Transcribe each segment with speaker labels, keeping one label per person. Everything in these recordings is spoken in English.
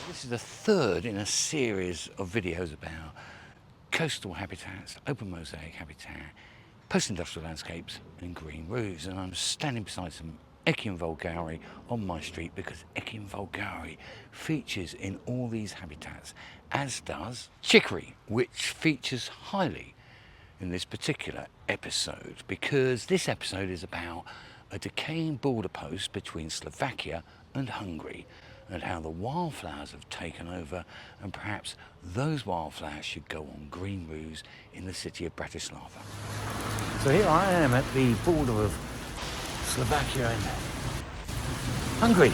Speaker 1: This is the third in a series of videos about coastal habitats, open mosaic habitat, post-industrial landscapes and green roofs. And I'm standing beside some Echinus vulgare on my street because Echinus vulgare features in all these habitats, as does chicory, which features highly in this particular episode, because this episode is about a decaying border post between Slovakia and Hungary, and how the wildflowers have taken over, and perhaps those wildflowers should go on green roofs in the city of Bratislava. So here I am at the border of Slovakia and Hungary.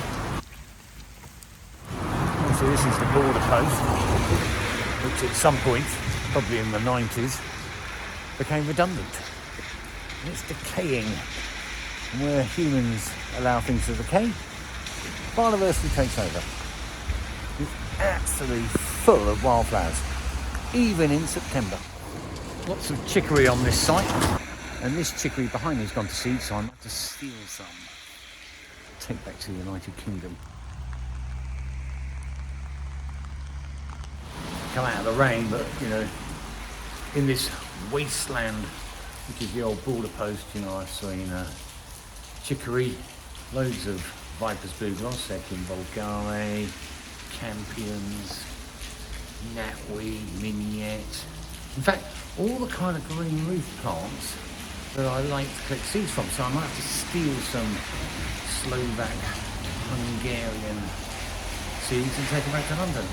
Speaker 1: So this is the border post, which at some point, probably in the 90s, became redundant. And it's decaying. And where humans allow things to decay, biodiversity takes over. It's absolutely full of wildflowers, even in September. Lots of chicory on this site, and this chicory behind me has gone to seed, so I might have to steal some, take back to the United Kingdom. Come out of the rain, but you know, in this wasteland, which is the old border post, you know, I've seen chicory, loads of Viper's bugloss, Echinus vulgare, campions, knapweed, mignette. In fact, all the kind of green roof plants that I like to collect seeds from, so I might have to steal some Slovak, Hungarian seeds and take them back to London.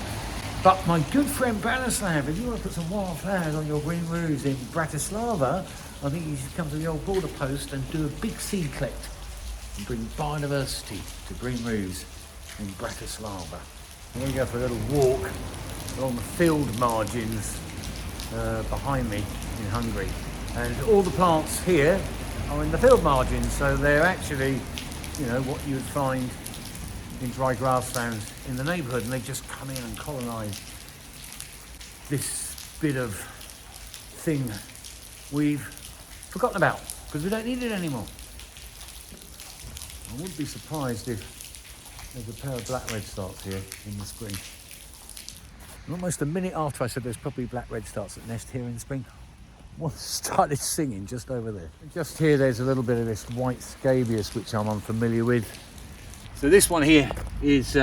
Speaker 1: But my good friend Bratislava, if you want to put some wildflowers on your green roofs in Bratislava, I think you should come to the old border post and do a big seed collect and bring biodiversity to green roofs in Bratislava. I'm going to go for a little walk along the field margins behind me in Hungary. And all the plants here are in the field margins, so they're actually, you know, what you would find in dry grasslands in the neighbourhood, and they just come in and colonise this bit of thing we've forgotten about because we don't need it anymore. I wouldn't be surprised if there's a pair of black redstarts here in the spring. And almost a minute after I said there's probably black redstarts that nest here in the spring, one started singing just over there. And just here there's a little bit of this white scabious which I'm unfamiliar with. So this one here is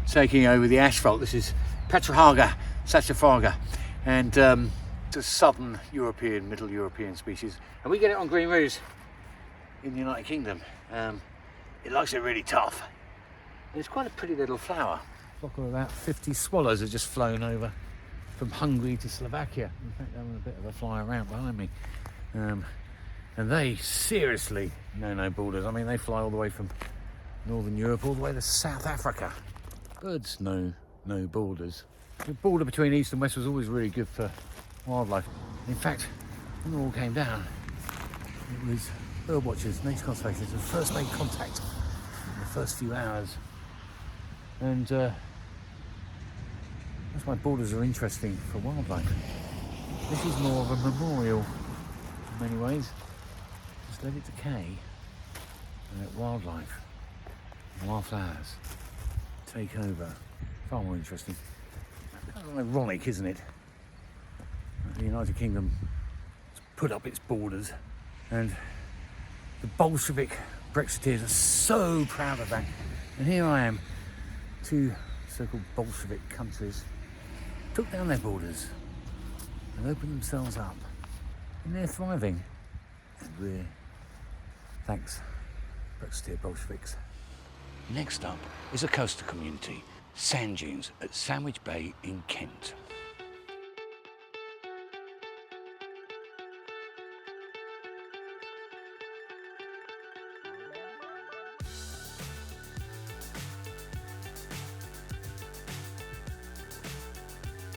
Speaker 1: taking over the asphalt. This is Petrohaga saxifraga, and it's a southern European, middle European species. And we get it on green roofs in the United Kingdom. It likes it really tough. And it's quite a pretty little flower. A flock of about 50 swallows have just flown over from Hungary to Slovakia. In fact, they're having a bit of a fly around behind me. And they seriously know no borders. I mean, they fly all the way from Northern Europe all the way to South Africa. Birds know no borders. The border between East and West was always really good for wildlife. In fact, when it all came down, it was bird watchers, nature conservationists who first made contact in the first few hours. And that's why borders are interesting for wildlife. This is more of a memorial in many ways. Just let it decay and let wildlife, wildflowers take over. Far more interesting. Kind of ironic, isn't it? The United Kingdom has put up its borders, and the Bolshevik Brexiteers are so proud of that. And here I am, two so-called Bolshevik countries took down their borders and opened themselves up, and they're thriving. And we're, thanks, Brexiteer Bolsheviks. Next up is a coastal community, sand dunes at Sandwich Bay in Kent.